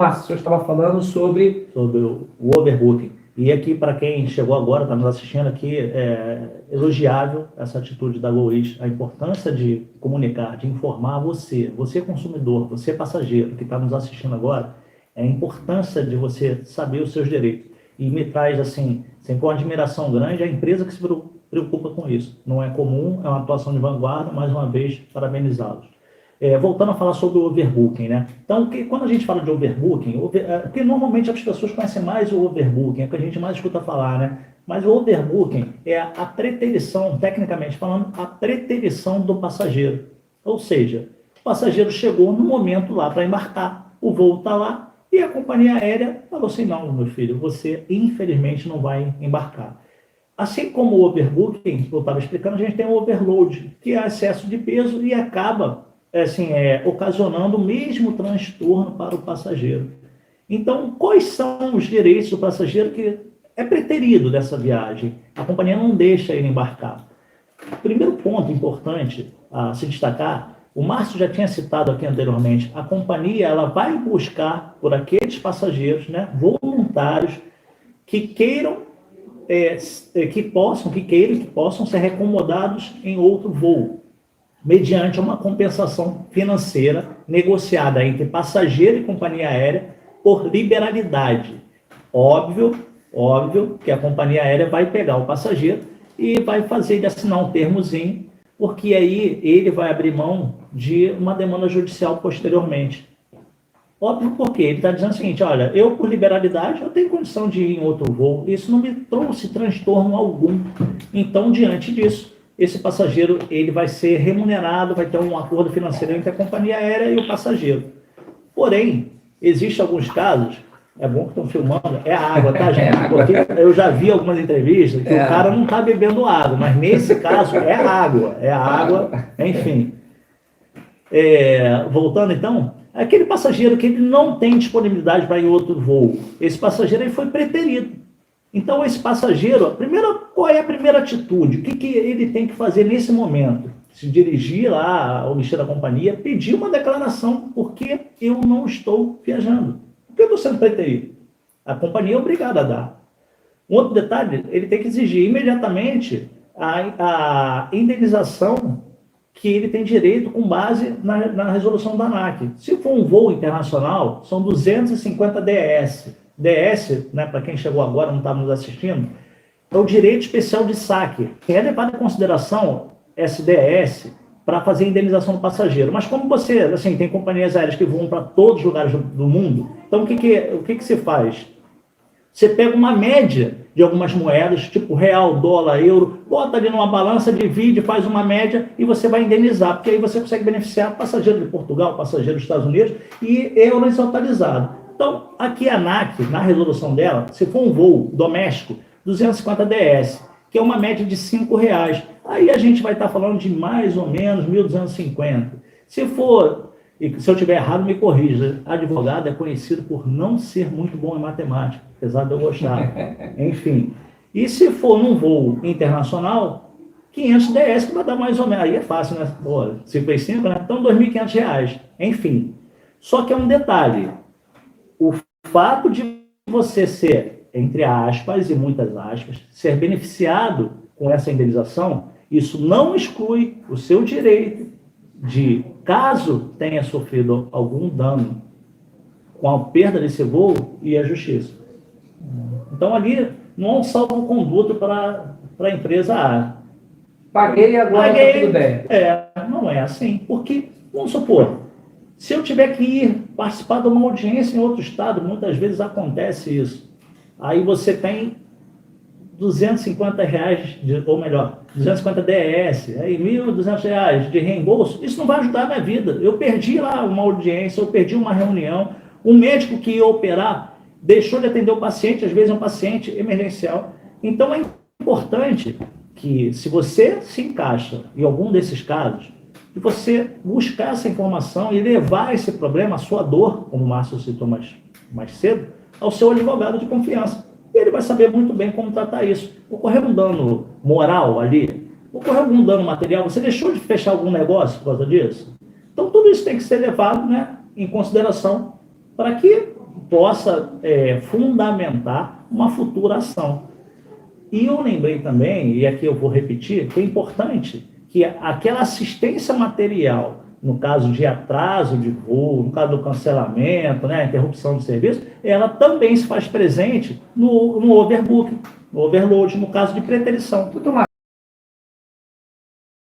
Márcio, o senhor estava falando sobre o overbooking. E aqui, para quem chegou agora, está nos assistindo aqui, é elogiável essa atitude da GoEast, a importância de comunicar, de informar você consumidor, você passageiro que está nos assistindo agora, é a importância de você saber os seus direitos. E me traz, assim, com uma admiração grande, a empresa que se preocupa com isso. Não é comum, é uma atuação de vanguarda, mais uma vez, parabenizá-los. Voltando a falar sobre o overbooking, né? Então, quando a gente fala de overbooking, porque normalmente as pessoas conhecem mais o overbooking, é o que a gente mais escuta falar, né? Mas o overbooking é a preterição, tecnicamente falando, a preterição do passageiro. Ou seja, o passageiro chegou no momento lá para embarcar, o voo está lá, e a companhia aérea falou assim, não, meu filho, você infelizmente não vai embarcar. Assim como o overbooking, eu estava explicando, a gente tem o overload, que é excesso de peso e acaba ocasionando o mesmo transtorno para o passageiro. Então, quais são os direitos do passageiro que é preterido dessa viagem? A companhia não deixa ele embarcar. Primeiro ponto importante a se destacar, o Márcio já tinha citado aqui anteriormente, a companhia ela vai buscar por aqueles passageiros, né, voluntários que queiram, que possam ser recomodados em outro voo, mediante uma compensação financeira negociada entre passageiro e companhia aérea por liberalidade. Óbvio que a companhia aérea vai pegar o passageiro e vai fazer ele assinar um termozinho, porque aí ele vai abrir mão de uma demanda judicial posteriormente. Óbvio porque ele está dizendo o seguinte, olha, eu por liberalidade eu tenho condição de ir em outro voo, isso não me trouxe transtorno algum. Então, diante disso, esse passageiro ele vai ser remunerado, vai ter um acordo financeiro entre a companhia aérea e o passageiro. Porém, existem alguns casos, é bom que estão filmando, é água, tá, gente? Porque eu já vi algumas entrevistas que o cara não está bebendo água, mas nesse caso é água, enfim. Voltando então, aquele passageiro que ele não tem disponibilidade para ir em outro voo, esse passageiro ele foi preterido. Então, esse passageiro, qual é a primeira atitude? O que ele tem que fazer nesse momento? Se dirigir lá ao guichê da companhia, pedir uma declaração, porque eu não estou viajando. Por que eu estou sendo preterido? A companhia é obrigada a dar. Um outro detalhe, ele tem que exigir imediatamente a indenização que ele tem direito com base na resolução da ANAC. Se for um voo internacional, são 250 DES. DS, né, para quem chegou agora, não está nos assistindo, é o direito especial de saque, que é levado em consideração SDS para fazer a indenização do passageiro. Mas como você, assim, tem companhias aéreas que voam para todos os lugares do mundo, então o que se faz? Você pega uma média de algumas moedas, tipo real, dólar, euro, bota ali numa balança, divide, faz uma média e você vai indenizar, porque aí você consegue beneficiar passageiro de Portugal, passageiro dos Estados Unidos e euros atualizados. Então, aqui a ANAC, na resolução dela, se for um voo doméstico, 250 DS, que é uma média de R$5. Aí a gente vai estar falando de mais ou menos 1.250. Se eu estiver errado, me corrija. Advogado é conhecido por não ser muito bom em matemática, apesar de eu gostar. Enfim. E se for num voo internacional, 500 DS, que vai dar mais ou menos. Aí é fácil, né? 5 × 5, né? Então, R$2.500. Enfim. Só que é um detalhe. O fato de você ser, entre aspas e muitas aspas, ser beneficiado com essa indenização, isso não exclui o seu direito de, caso tenha sofrido algum dano com a perda desse voo, ir à justiça. Então, ali não há um salvo-conduto para a empresa A. Paguei agora, está tudo bem. Não é assim. Porque, vamos supor, se eu tiver que ir participar de uma audiência em outro estado, muitas vezes acontece isso. Aí você tem R$250, ou melhor, 250 DS, aí R$1.200 de reembolso. Isso não vai ajudar a minha vida. Eu perdi lá uma audiência, eu perdi uma reunião, o médico que ia operar deixou de atender o paciente, às vezes é um paciente emergencial. Então é importante que, se você se encaixa em algum desses casos, de você buscar essa informação e levar esse problema, a sua dor, como o Márcio citou mais cedo, ao seu advogado de confiança. Ele vai saber muito bem como tratar isso. Ocorreu um dano moral ali? Ocorreu algum dano material? Você deixou de fechar algum negócio por causa disso? Então, tudo isso tem que ser levado, né, em consideração para que possa fundamentar uma futura ação. E eu lembrei também, e aqui eu vou repetir, que é importante que aquela assistência material, no caso de atraso de voo, no caso do cancelamento, né, interrupção de serviço, ela também se faz presente no overbooking, no overload, no caso de preterição.